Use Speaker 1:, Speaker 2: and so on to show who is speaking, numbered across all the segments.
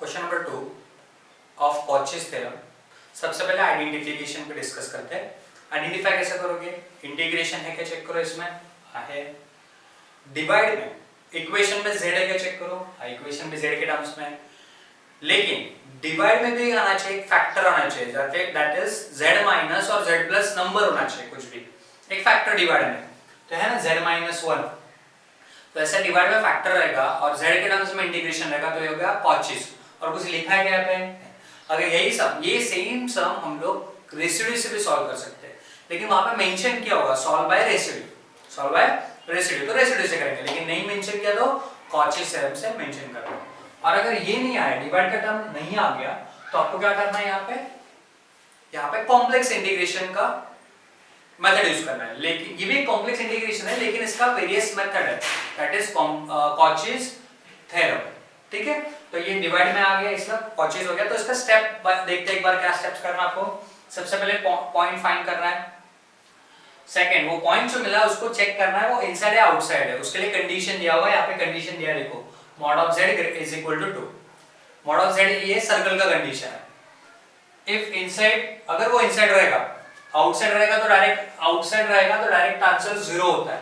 Speaker 1: Question number 2 of Cauchy's theorem. सबसे पहले identification पे डिस्कस करते हैं। आइडेंटिफाई कैसे करोगे? इंटीग्रेशन है क्या चेक करो, इसमें है। डिवाइड में इक्वेशन में z है क्या चेक करो, इक्वेशन में z के टर्म्स में। लेकिन डिवाइड में भी आना चाहिए, एक फैक्टर आना चाहिए, दैट इज z माइनस और z प्लस नंबर होना चाहिए, कुछ भी एक फैक्टर डिवाइड में। तो है ना z माइनस 1, तो ऐसा डिवाइड में फैक्टर रहेगा और z के टर्म्स में इंटीग्रेशन रहेगा, तो ये हो गया कॉचीज। और कुछ लिखा है क्या पे? अगर यही सम, ये सेम सम हम लोग रेसिड्यू से भी सॉल्व कर सकते हैं, लेकिन वहां पे मेंशन किया होगा solve by residue, solve by residue, तो रेसिड्यू से करेंगे। लेकिन नहीं मेंशन किया तो कॉची थ्योरम से मेंशन करना। और अगर ये नहीं आया, डिवाइड का टर्म नहीं आ गया, तो आपको क्या करना है? यहाँ पे कॉम्प्लेक्स इंटीग्रेशन का मेथड यूज करना है। लेकिन ये भी कॉम्प्लेक्स इंटीग्रेशन है, लेकिन इसका वेरियस मेथड है, दैट इज कॉचीज थ्योरम। ठीक है, तो ये डिवाइड में आ गया, इसका कॉचीज हो गया। तो इसका स्टेप देखते हैं एक बार, क्या स्टेप्स करना आपको। सबसे पहले पॉइंट फाइंड करना है। सेकंड, वो पॉइंट जो मिला उसको चेक करना है वो इनसाइड या आउटसाइड है। उसके लिए कंडीशन दिया हुआ है, यहाँ पे कंडीशन दिया है, देखो mod of z is equal to 2। mod of z ये सर्कल का कंडीशन है। इफ इनसाइड, अगर वो इनसाइड रहेगा, आउटसाइड रहेगा तो डायरेक्ट आंसर 0 होता है।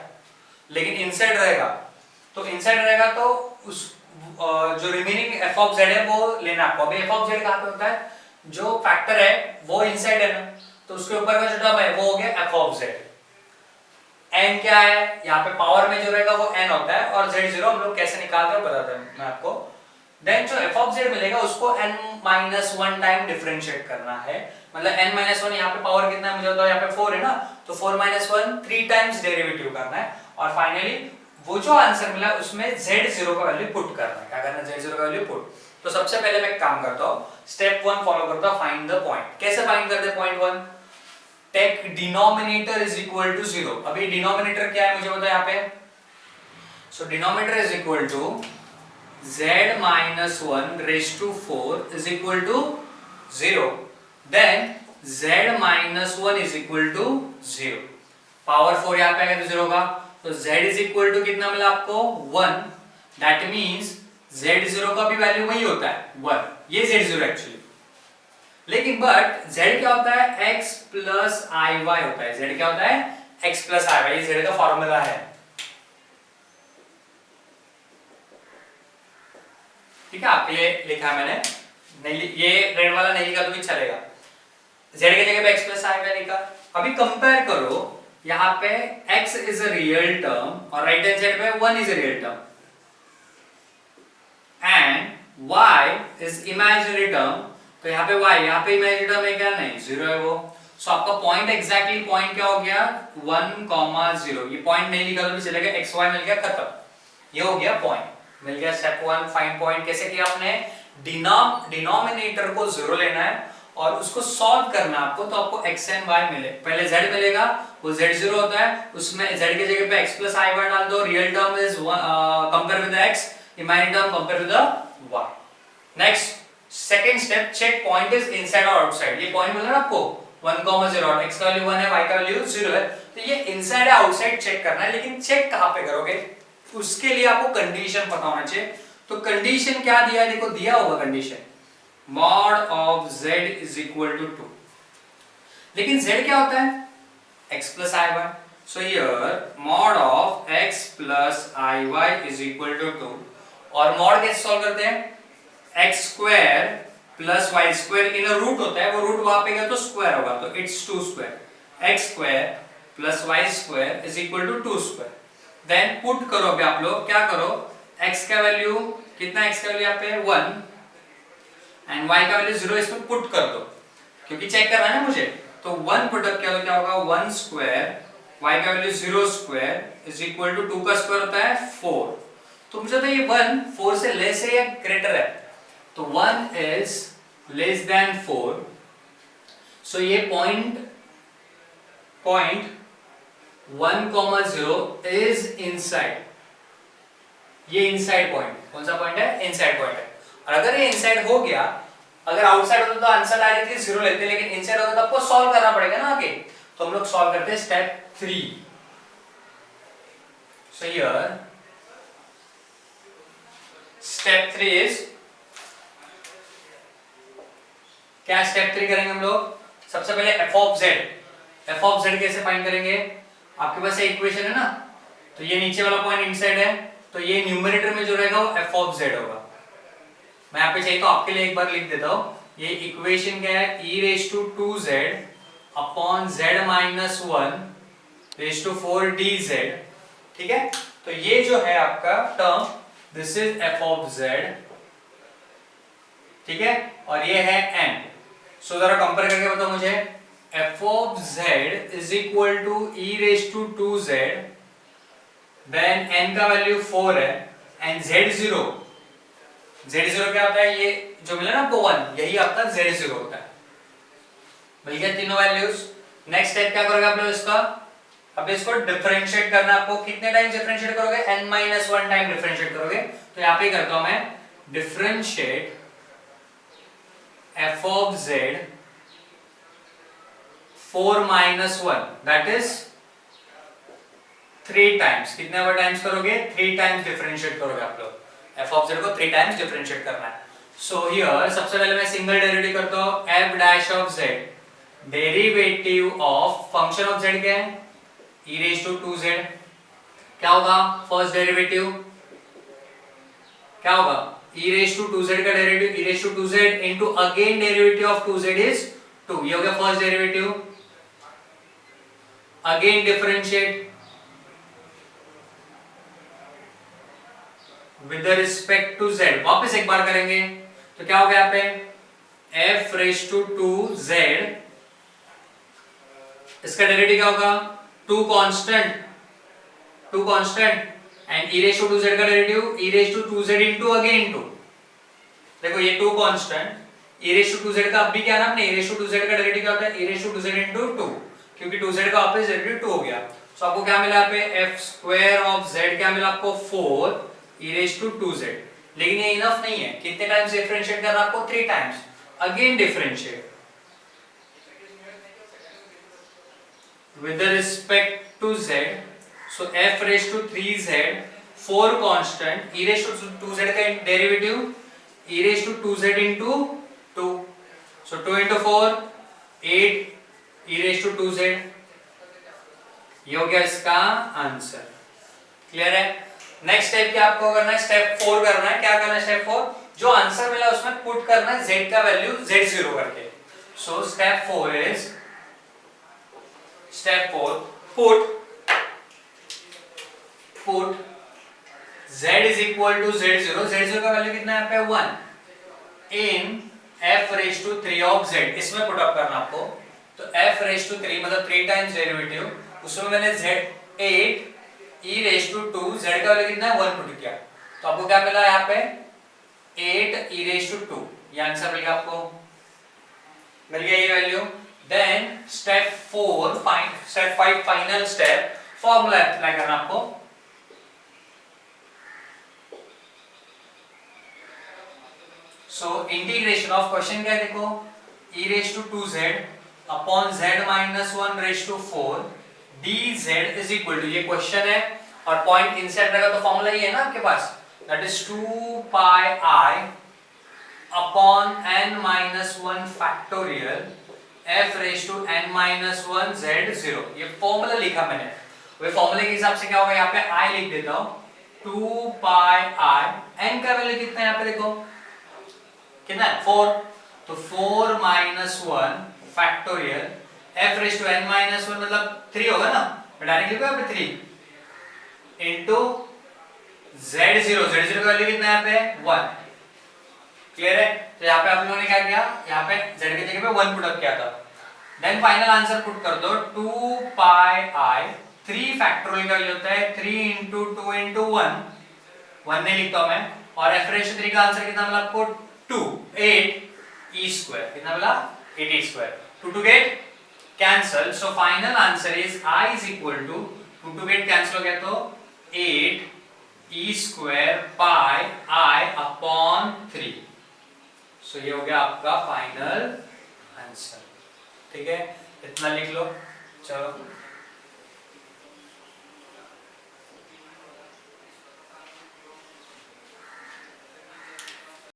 Speaker 1: लेकिन इनसाइड रहेगा तो उस जो रिमेनिंग f of z है वो लेना आपको। अभी f of z कहाँ पे होता है? जो फैक्टर है वो इनसाइड है ना, तो उसके ऊपर का जो टर्म है वो हो गया f of z। n क्या है? यहाँ पे पावर में जो रहेगा वो n होता है, और z0 हम लोग कैसे निकालते हैं बताते हैं मैं आपको। देन जो f of z मिलेगा उसको n-1 टाइम डिफरेंशिएट करना है। मतलब n-1 यहाँ पे पावर कितना है मुझे बताओ, यहाँ पे 4 है ना, तो 4-1 3 टाइम्स डेरिवेटिव करना है। और फाइनली वो जो आंसर मिला उसमें z0 का वैल्यू पुट करना है। क्या करना है? z0 का वैल्यू पुट। तो सबसे पहले मैं एक काम करता हूँ, स्टेप 1 फॉलो करता हूँ, फाइंड द पॉइंट। कैसे फाइंड करते हैं point 1? Take denominator is equal to 0। अभी डिनोमिनेटर क्या है मुझे बताओ यहाँ पे। So denominator is equal to z minus 1 raised to 4 is equal to 0. Then z minus 1 is equal to 0. Power 4 यहाँ पे आएगा तो 0 होगा, तो z is equal to कितना मिला आपको? 1. That means z0 का भी वैल्यू वही होता है 1, ये z0 एक्चुअली। लेकिन बट z क्या होता है? x plus iy होता है। z क्या होता है? x plus iy, ये z का फॉर्मूला है। ठीक है, आपके लिए लिखा है मैंने, नहीं ये रेड वाला नहीं लिखा तो भी चलेगा। z की जगह पे x plus iy लिखा। अभी कंपेयर करो, यहाँ पे x is a real term और राइट हैंड साइड पे 1 is a real term, and y is imaginary term. तो यहाँ पे y, यहाँ पे इमेजिनरी टर्म है क्या? नहीं, 0 है वो। सो आपका पॉइंट एग्जैक्टली पॉइंट क्या हो गया? 1,0। ये पॉइंट नहीं लिखा तो भी चलेगा, x y मिल गया, खत्म, ये हो गया पॉइंट, मिल गया। Step 1 find point. कैसे किया आपने? डिनोमिनेटर को 0 लेना है और उसको सॉल्व करना आपको, तो आपको x एंड y मिले। पहले z मिलेगा, वो z0 होता है, उसमें z की जगह पे x plus iy डाल दो। Real term is compare with x, imaginary term compare with y। Next second step, check point is inside or outside. ये पॉइंट मिला ना आपको 1,0 और x का वैल्यू 1 है, y का वैल्यू 0 है, तो ये इनसाइड या आउटसाइड चेक करना है। लेकिन चेक कहां पे करोगे? उसके लिए आपको कंडीशन पता होना चाहिए। तो कंडीशन क्या दिया है? देखो दिया होगा condition, mod of z is equal to 2। लेकिन z क्या होता है? x plus iy। so here mod of x plus iy is equal to 2। और mod कैसे सॉल्व करते हैं? x square plus y square इन रूट होता है, वो रूट वहां पे गया तो स्क्वायर होगा, तो it's 2 square। x square plus y square is equal to 2 square। Then put करो, अभी आप लोग क्या करो, x का वैल्यू कितना? x का वैल्यू यहाँ पे 1 एंड y का वैल्यू 0, इसमें पुट कर दो क्योंकि चेक करना है ना मुझे। तो 1 पुट अप किया तो क्या होगा? 1 स्क्वायर, y का value 0 square is equal to 2 का स्क्वायर होता है 4। तो मुझे तो ये 1 4 से लेस है या ग्रेटर है? तो 1 इज लेस देन 4। सो ये पॉइंट 1,0 इज इनसाइड। ये इनसाइड पॉइंट, कौन सा पॉइंट है? इनसाइड पॉइंट है। और अगर ये इनसाइड हो गया, अगर आउटसाइड होता तो आंसर डायरेक्टली 0 लेते, लेकिन इनसाइड होता तो आपको सॉल्व करना पड़ेगा ना आगे। तो हम लोग सॉल्व करते हैं step 3। So here step 3 is क्या स्टेप 3 करेंगे हम लोग? सबसे पहले एफ ऑफ जेड कैसे फाइंड करेंगे? आपके पास इक्वेशन है ना, तो ये नीचे वाला पॉइंट इनसाइड है, तो ये न्यूमरेटर में जो रहेगा वो एफ ऑफ जेड होगा। मैं यहाँ पे चाहिए तो आपके लिए एक बार लिख देता हूँ। ये इक्वेशन क्या है? e raise to 2z upon z minus 1 raise to 4dz। ठीक है, तो ये जो है आपका term, this is f of z. ठीक है, और ये है n। सो जरा कंपेयर करके बताओ मुझे, f of z is equal to e raise to 2z, then n का वैल्यू 4 है, एंड z0 क्या होता है? ये जो मिला ना आपको 1, यही आपका z0 होता है। मिल गया तीनों वैल्यूज। नेक्स्ट स्टेप क्या करोगे आप लोग इसका? अब इसको डिफरेंशिएट करना आपको। कितने टाइम डिफरेंशिएट करोगे? n-1 टाइम डिफरेंशिएट करोगे। तो यहाँ पे करता हूं मैं, differentiate f of z 4-1, that is 3 times. कितने बार टाइम्स करोगे? 3 टाइम्स डिफरेंशिएट करोगे आप लोग। f of z को 3 टाइम्स डिफरेंशिएट करना है। सो हियर सबसे पहले मैं सिंगल डेरिवेटिव करता हूं, f dash of z, derivative of function of z क्या है? e raise to 2z। क्या होगा फर्स्ट डेरिवेटिव? क्या होगा? e रेज टू 2z का derivative e raise to 2z into again derivative of 2z is 2। ये हो गया first derivative. Again differentiate with respect to z, वापस एक बार करेंगे तो क्या हो गया यहाँ पे? f रेज टू 2z, इसका डेरिवेटिव क्या होगा? 2 constant and e raise to 2z का derivative e raise to 2z into again 2। देखो ये 2 constant, e raise to 2z का अब भी क्या नाम है? e रेज टू 2z का डेरिवेटिव क्या होता है? e raise to 2z into 2, क्योंकि 2z का वापस डेरिवेटिव 2 हो गया। सो आपको क्या मिला यहाँ पे? f स्क्वायर ऑफ z क्या मिला आपको? 4 e रेज टू 2z। लेकिन ये इनफ नहीं है। कितने टाइम्स डिफरेंशिएट करना आपको? 3 times. Again differentiate with respect to z, so f raised to 3z, 4 constant, e raised to 2z का derivative e raised to 2z into 2, so 2 into 4 8 e raised to 2z। ये हो गया इसका answer. Clear है? Next step क्या आपको करना है? स्टेप 4 करना है। क्या करना है स्टेप 4? जो आंसर मिला उसमें पुट करना है z का वैल्यू z0 करके। So step 4 is, Step 4, put z is equal to z0, z0 का वैल्यू कितना है यहाँ पे? 1 in f raised to 3 of z। इसमें पुट अप करना आपको, तो f raised to 3 मतलब 3 टाइम्स डेरिवेटिव, उसमें मैंने z 8 e raised to 2, z का वैल्यू कितना है? 1 पुट किया, तो आपको क्या मिला यहाँ पे? 8 e raised to 2। ये आंसर मिल गया आपको, मिल गया ये value. Then step 4, step 5 final step, formula apply करना आपको। सो इंटीग्रेशन ऑफ क्वेश्चन क्या है? देखो e raise to 2z upon z minus 1 raise to 4 dz is equal to, ये क्वेश्चन है और पॉइंट इनसाइड रहेगा तो फॉर्मूला ये है ना आपके पास, that is 2 pi i upon n minus 1 factorial f raise to n minus 1 z0। ये फॉर्मूला लिखा मैंने, वे फॉर्मूले के हिसाब से क्या होगा? यहाँ पे i लिख देता हूँ, 2 पाई i, n का वैल्यू कितना है यहाँ पे? देखो कितना है? 4, तो 4 minus 1 factorial f raise to n minus 1 मतलब 3 होगा ना, मैं डायरेक्ट लिखूँ यहाँ पे 3 इनटू z0, z0 का वैल्यू कितना है यहाँ पे? 1। क्लियर है? तो यहाँ पे आप लोगों ने क्या किया? यहाँ पे z की जगह पे 1 पुट अप किया था। देन फाइनल आंसर पुट कर दो, 2 पाई i, 3 फैक्टोरियल का वैल्यू होता है 3 into 2 into 1 नहीं लिखता हूं मैं, और f रेशो 3 का आंसर कितना मिला आपको? 2 8 e स्क्वायर। कितना मिला? 8 e square. 2 to get cancel, so final answer is i is equal to 2 to get cancel हो गया तो 8 e square pi i upon 3। सो ये हो गया आपका फाइनल आंसर। ठीक है, इतना लिख लो। चलो